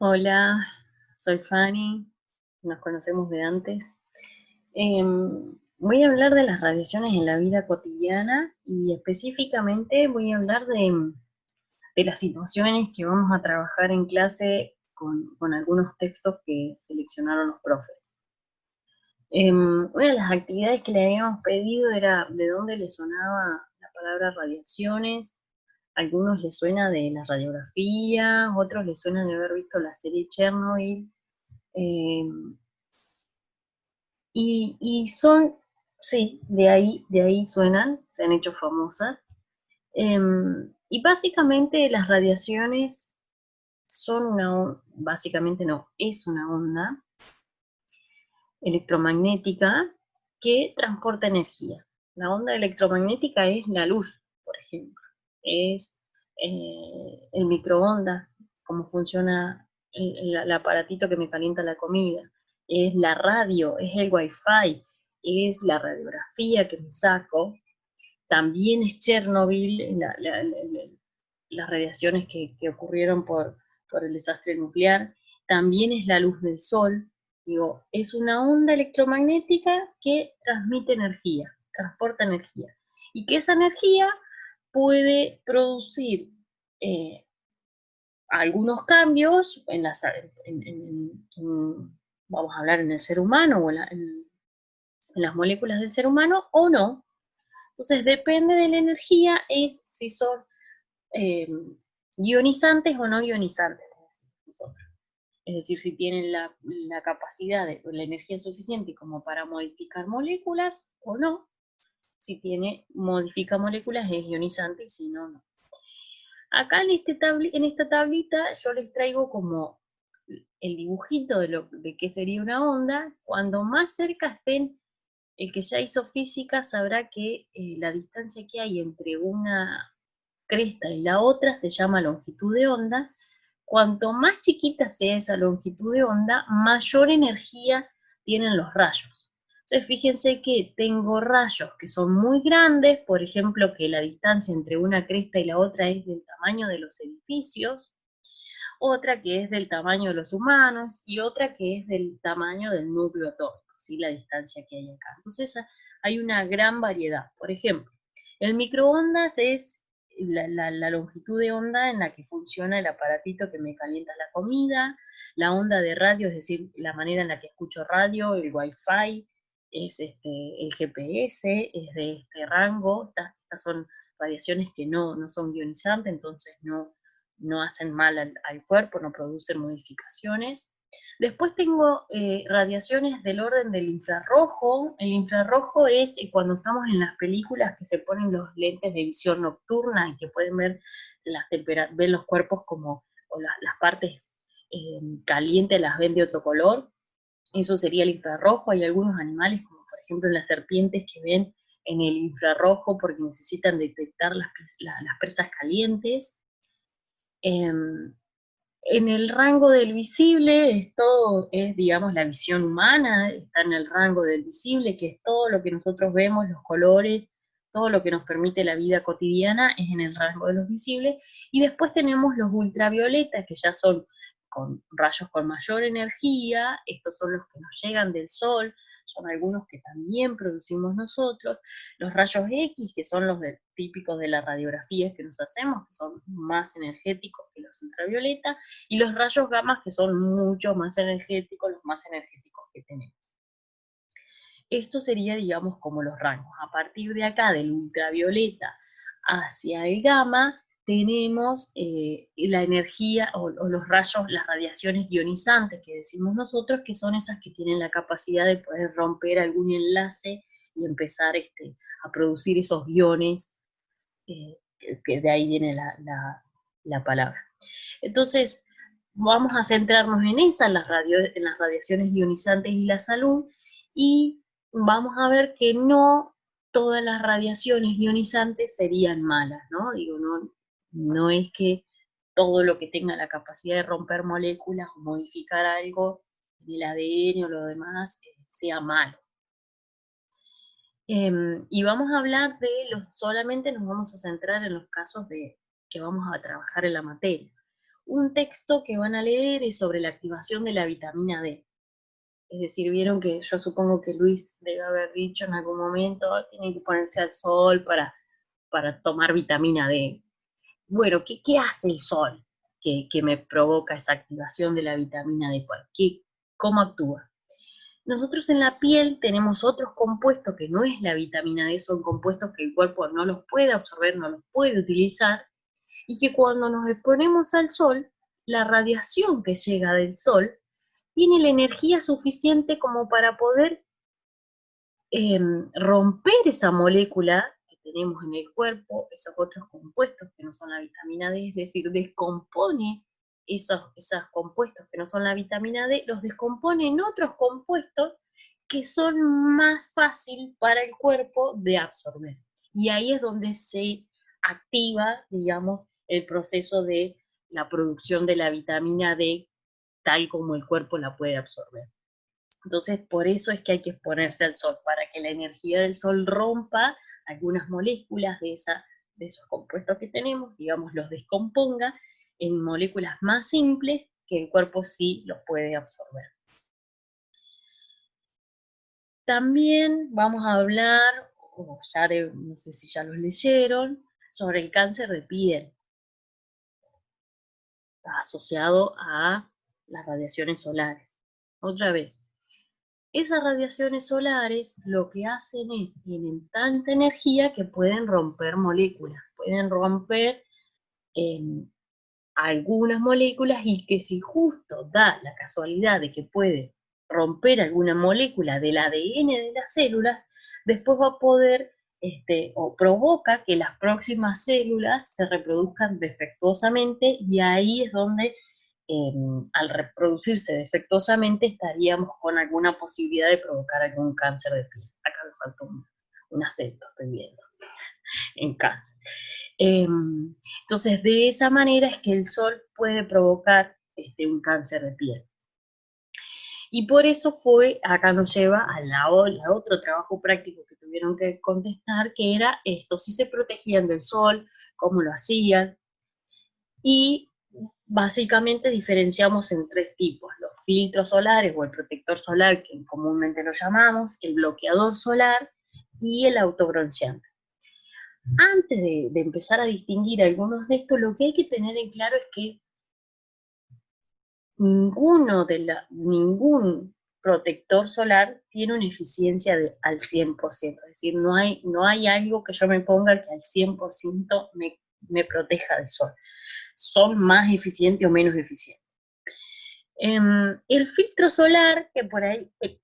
Hola, soy Fanny, nos conocemos de antes. Voy a hablar de las radiaciones en la vida cotidiana y específicamente voy a hablar de las situaciones que vamos a trabajar en clase con algunos textos que seleccionaron los profes. Una de las actividades que le habíamos pedido era de dónde le sonaba la palabra radiaciones. A algunos les suena de la radiografía, otros les suena de haber visto la serie Chernobyl. Em, y son, sí, de ahí suenan, se han hecho famosas. Y básicamente las radiaciones son básicamente no, es una onda electromagnética que transporta energía. La onda electromagnética es la luz, por ejemplo, es el microondas, cómo funciona el aparatito que me calienta la comida, es la radio, es el wifi, es la radiografía que me saco, también es Chernobyl, las radiaciones que ocurrieron por el desastre nuclear, también es la luz del sol. Digo, es una onda electromagnética que transmite energía, transporta energía, y que esa energía puede producir eh, algunos cambios vamos a hablar en el ser humano o en las moléculas del ser humano o no. Entonces depende de la energía, es si son eh, ionizantes o no ionizantes, nosotros. Es decir, si tienen la capacidad de la energía suficiente como para modificar moléculas o no. Si tiene, modifica moléculas, es ionizante, y si no, no. Acá en esta tablita yo les traigo como el dibujito de qué sería una onda. Cuando más cerca estén, el que ya hizo física sabrá que la distancia que hay entre una cresta y la otra se llama longitud de onda. Cuanto más chiquita sea esa longitud de onda, mayor energía tienen los rayos. Entonces, fíjense que tengo rayos que son muy grandes, por ejemplo, que la distancia entre una cresta y la otra es del tamaño de los edificios, otra que es del tamaño de los humanos y otra que es del tamaño del núcleo atómico, ¿sí? La distancia que hay acá. Entonces, hay una gran variedad. Por ejemplo, el microondas es la longitud de onda en la que funciona el aparatito que me calienta la comida, la onda de radio, es decir, la manera en la que escucho radio, el wifi, es el GPS, es de este rango. Estas son radiaciones que no son ionizantes, entonces no hacen mal al cuerpo, no producen modificaciones. Después tengo radiaciones del orden del infrarrojo. El infrarrojo es cuando estamos en las películas que se ponen los lentes de visión nocturna y que pueden ver ven los cuerpos como, o las partes calientes las ven de otro color. Eso sería el infrarrojo. Hay algunos animales, como por ejemplo las serpientes, que ven en el infrarrojo porque necesitan detectar las presas calientes. En el rango del visible, digamos, la visión humana, está en el rango del visible, que es todo lo que nosotros vemos, los colores, todo lo que nos permite la vida cotidiana, es en el rango de los visibles. Y después tenemos los ultravioletas, que ya son con rayos con mayor energía. Estos son los que nos llegan del sol, son algunos que también producimos nosotros. Los rayos X, que son típicos de las radiografías que nos hacemos, que son más energéticos que los ultravioletas, y los rayos gamma, que son mucho más energéticos, los más energéticos que tenemos. Esto sería, digamos, como los rangos. A partir de acá, del ultravioleta hacia el gamma, tenemos la energía o los rayos, las radiaciones ionizantes que decimos nosotros, que son esas que tienen la capacidad de poder romper algún enlace y empezar a producir esos iones, que de ahí viene la palabra. Entonces, vamos a centrarnos en esa, en las radiaciones ionizantes y la salud, y vamos a ver que no todas las radiaciones ionizantes serían malas, ¿no? Digo, no es que todo lo que tenga la capacidad de romper moléculas o modificar algo en el ADN o lo demás sea malo. Y vamos a hablar solamente nos vamos a centrar en los casos que vamos a trabajar en la materia. un texto que van a leer es sobre la activación de la vitamina D. Es decir, vieron que yo supongo que Luis debe haber dicho en algún momento, tienen que ponerse al sol para tomar vitamina D. Bueno, ¿qué hace el sol que me provoca esa activación de la vitamina D? ¿Cómo actúa? Nosotros en la piel tenemos otros compuestos que no es la vitamina D, son compuestos que el cuerpo no los puede absorber, no los puede utilizar, y que cuando nos exponemos al sol, la radiación que llega del sol tiene la energía suficiente como para poder romper esa molécula que tenemos en el cuerpo, esos otros compuestos que no son la vitamina D, es decir, descompone esos compuestos que no son la vitamina D, los descompone en otros compuestos que son más fácil para el cuerpo de absorber. Y ahí es donde se activa, digamos, el proceso de la producción de la vitamina D tal como el cuerpo la puede absorber. Entonces, por eso es que hay que exponerse al sol, para que la energía del sol rompa algunas moléculas de esos compuestos que tenemos, digamos, los descomponga en moléculas más simples que el cuerpo sí los puede absorber. También vamos a hablar, no sé si ya los leyeron, sobre el cáncer de piel. Está asociado a las radiaciones solares. Otra vez, esas radiaciones solares lo que hacen es, tienen tanta energía que pueden romper moléculas, pueden romper algunas moléculas, y que si justo da la casualidad de que puede romper alguna molécula del ADN de las células, después va a poder, o provoca que las próximas células se reproduzcan defectuosamente, y ahí es donde al reproducirse defectuosamente estaríamos con alguna posibilidad de provocar algún cáncer de piel. Acá me falta un acento, estoy viendo, en cáncer. Entonces, de esa manera es que el sol puede provocar un cáncer de piel. Y por eso acá nos lleva a otro trabajo práctico que tuvieron que contestar, que era esto, si se protegían del sol, cómo lo hacían, y básicamente diferenciamos en tres tipos: los filtros solares o el protector solar, que comúnmente lo llamamos, el bloqueador solar y el autobronceante. Antes de empezar a distinguir algunos de estos, lo que hay que tener en claro es que ningún protector solar tiene una eficiencia al 100%, es decir, no hay algo que yo me ponga que al 100% me proteja del sol. Son más eficientes o menos eficientes. El filtro solar, que por ahí es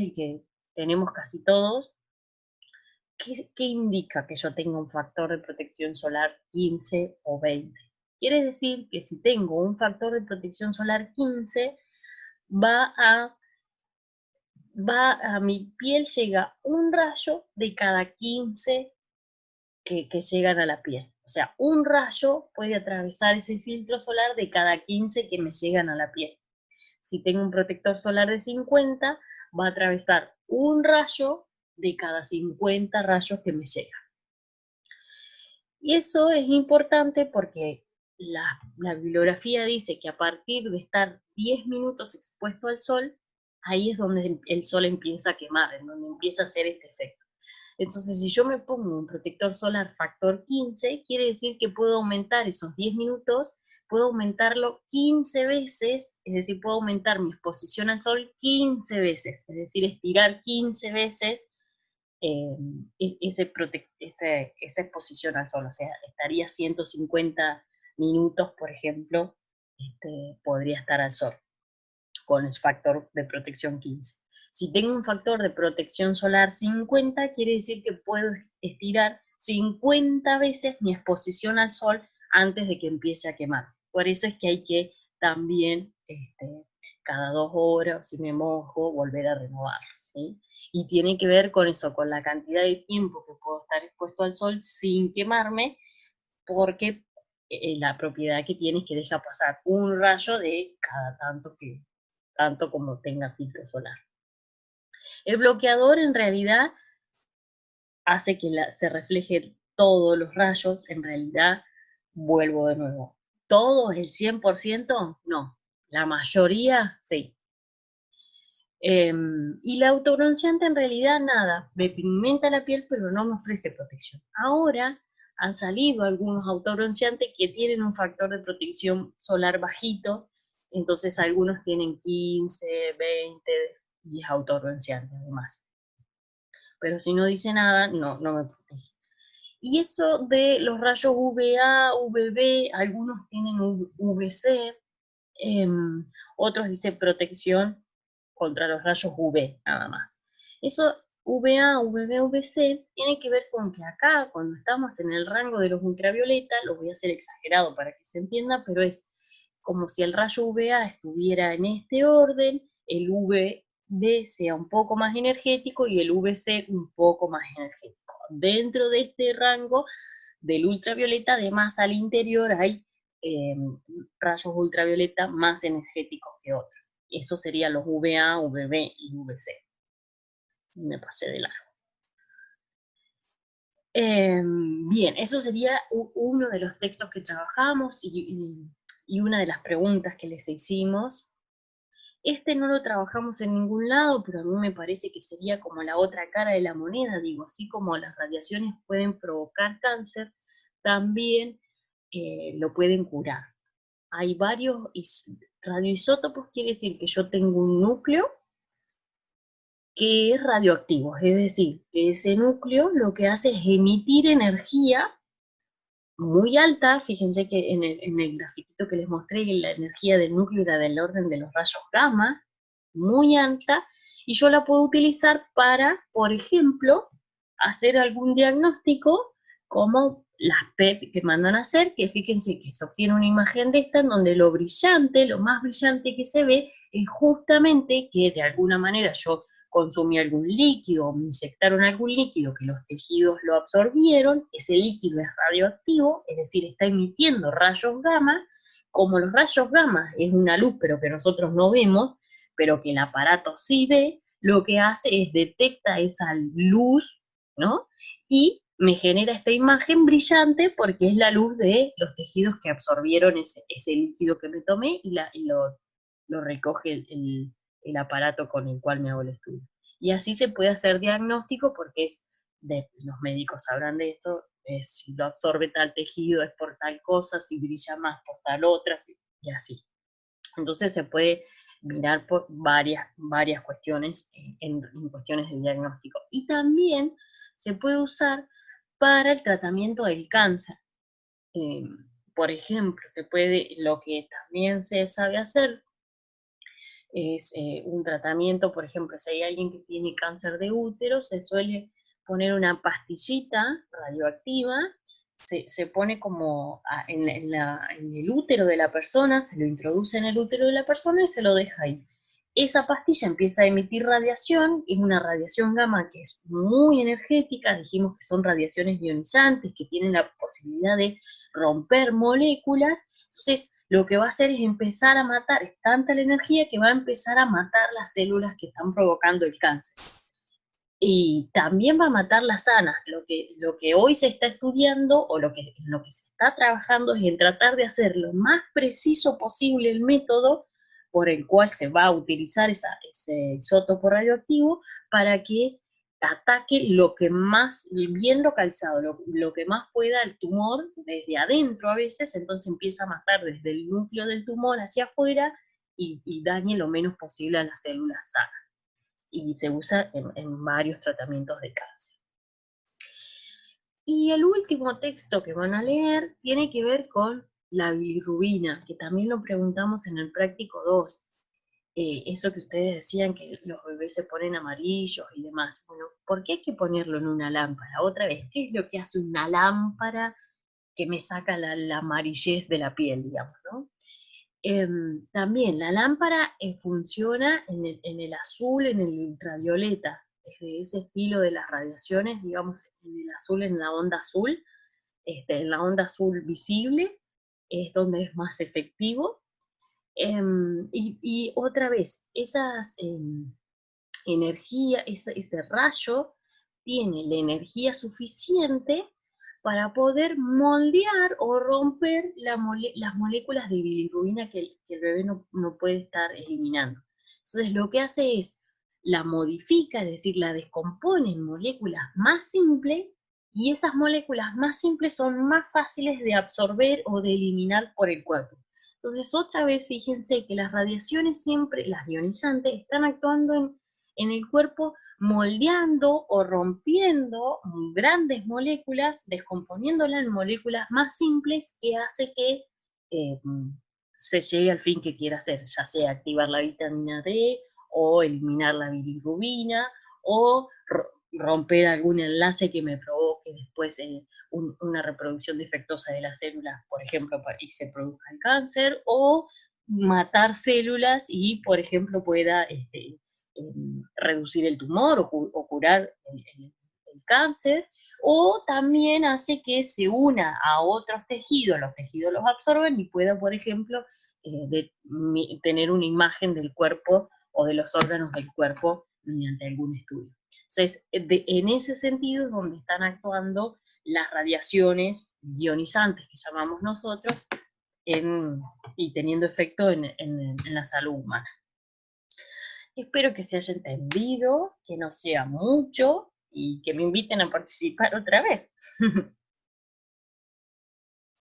el que tenemos casi todos, ¿qué indica que yo tenga un factor de protección solar 15 o 20? Quiere decir que si tengo un factor de protección solar 15, a mi piel llega un rayo de cada 15 que llegan a la piel. O sea, un rayo puede atravesar ese filtro solar de cada 15 que me llegan a la piel. Si tengo un protector solar de 50, va a atravesar un rayo de cada 50 rayos que me llegan. Y eso es importante porque la bibliografía dice que a partir de estar 10 minutos expuesto al sol, ahí es donde el sol empieza a quemar, en donde empieza a hacer este efecto. Entonces, si yo me pongo un protector solar factor 15, quiere decir que puedo aumentar esos 10 minutos, puedo aumentarlo 15 veces, es decir, puedo aumentar mi exposición al sol 15 veces, es decir, estirar 15 veces esa exposición al sol. O sea, estaría 150 minutos, por ejemplo, podría estar al sol con el factor de protección 15. Si tengo un factor de protección solar 50, quiere decir que puedo estirar 50 veces mi exposición al sol antes de que empiece a quemar. Por eso es que hay que también, cada 2 horas, si me mojo, volver a renovarlo, ¿sí? Y tiene que ver con eso, con la cantidad de tiempo que puedo estar expuesto al sol sin quemarme, porque la propiedad que tiene es que deja pasar un rayo de cada tanto como tenga filtro solar. El bloqueador en realidad hace que se reflejen todos los rayos. En realidad, vuelvo de nuevo, ¿Todos, el 100%? No. La mayoría, sí. Y la autobronceante en realidad nada, me pigmenta la piel pero no me ofrece protección. Ahora han salido algunos autobronceantes que tienen un factor de protección solar bajito, entonces algunos tienen 15, 20 y es autobronceante además. Pero si no dice nada, no me protege. Y eso de los rayos UVA, UVB, algunos tienen UVC, otros dicen protección contra los rayos UV, nada más. Eso UVA, UVB, UVC tiene que ver con que acá, cuando estamos en el rango de los ultravioleta, lo voy a hacer exagerado para que se entienda, pero es como si el rayo UVA estuviera en este orden, el UVB sea un poco más energético y el UVC un poco más energético. Dentro de este rango del ultravioleta, además al interior hay rayos ultravioleta más energéticos que otros. Eso serían los UVA, UVB y UVC. Me pasé de largo. Bien, eso sería uno de los textos que trabajamos y una de las preguntas que les hicimos. Este no lo trabajamos en ningún lado, pero a mí me parece que sería como la otra cara de la moneda, digo, así como las radiaciones pueden provocar cáncer, también lo pueden curar. Hay varios radioisótopos, quiere decir que yo tengo un núcleo que es radioactivo, es decir, que ese núcleo lo que hace es emitir energía muy alta. Fíjense que en el grafiquito que les mostré, la energía del núcleo era del orden de los rayos gamma, muy alta, y yo la puedo utilizar para, por ejemplo, hacer algún diagnóstico como las PET que mandan a hacer, que fíjense que se obtiene una imagen de esta en donde lo brillante, lo más brillante que se ve es justamente que de alguna manera yo consumí algún líquido o me inyectaron algún líquido que los tejidos lo absorbieron, ese líquido es radioactivo, es decir, está emitiendo rayos gamma. Como los rayos gamma es una luz pero que nosotros no vemos, pero que el aparato sí ve, lo que hace es detecta esa luz, ¿no? Y me genera esta imagen brillante porque es la luz de los tejidos que absorbieron ese líquido que me tomé y lo recoge el aparato con el cual me hago el estudio. Y así se puede hacer diagnóstico porque los médicos sabrán de esto, si lo absorbe tal tejido es por tal cosa, si brilla más por tal otra, y así. Entonces se puede mirar por varias cuestiones en cuestiones de diagnóstico. Y también se puede usar para el tratamiento del cáncer. Por ejemplo, lo que también se sabe hacer es un tratamiento, por ejemplo, si hay alguien que tiene cáncer de útero, se suele poner una pastillita radioactiva, se pone como en el útero de la persona, se lo introduce en el útero de la persona y se lo deja ahí. Esa pastilla empieza a emitir radiación, es una radiación gamma que es muy energética, dijimos que son radiaciones ionizantes, que tienen la posibilidad de romper moléculas, entonces lo que va a hacer es empezar a matar, es tanta la energía que va a empezar a matar las células que están provocando el cáncer. Y también va a matar las sanas. Lo que hoy se está estudiando o lo que se está trabajando es en tratar de hacer lo más preciso posible el método por el cual se va a utilizar ese isótopo radioactivo para que ataque lo que más, bien localizado, lo que más pueda el tumor desde adentro a veces, entonces empieza a matar desde el núcleo del tumor hacia afuera y dañe lo menos posible a las células sanas. Y se usa en varios tratamientos de cáncer. Y el último texto que van a leer tiene que ver con la bilirrubina, que también lo preguntamos en el práctico 2. Eso que ustedes decían que los bebés se ponen amarillos y demás. Bueno, ¿por qué hay que ponerlo en una lámpara? Otra vez, ¿qué es lo que hace una lámpara que me saca la amarillez de la piel, digamos, ¿no? También la lámpara funciona en el azul, en el ultravioleta, es de ese estilo de las radiaciones, digamos, en el azul, en la onda azul, en la onda azul visible, es donde es más efectivo. Y otra vez, esas energía, ese rayo tiene la energía suficiente para poder moldear o romper las moléculas de bilirrubina que el bebé no puede estar eliminando. Entonces lo que hace es, la modifica, es decir, la descompone en moléculas más simples, y esas moléculas más simples son más fáciles de absorber o de eliminar por el cuerpo. Entonces, otra vez, fíjense que las radiaciones siempre, las ionizantes, están actuando en el cuerpo moldeando o rompiendo grandes moléculas, descomponiéndolas en moléculas más simples, que hace que eh, se llegue al fin que quiera hacer, ya sea activar la vitamina D, o eliminar la bilirrubina, o romper algún enlace que me provoque después una reproducción defectuosa de las células, por ejemplo, y se produzca el cáncer, o matar células y, por ejemplo, pueda reducir el tumor o curar el cáncer, o también hace que se una a otros tejidos, los tejidos los absorben y pueda, por ejemplo, tener una imagen del cuerpo o de los órganos del cuerpo mediante algún estudio. Entonces, en ese sentido es donde están actuando las radiaciones ionizantes, que llamamos nosotros, y teniendo efecto en la salud humana. Espero que se haya entendido, que no sea mucho y que me inviten a participar otra vez.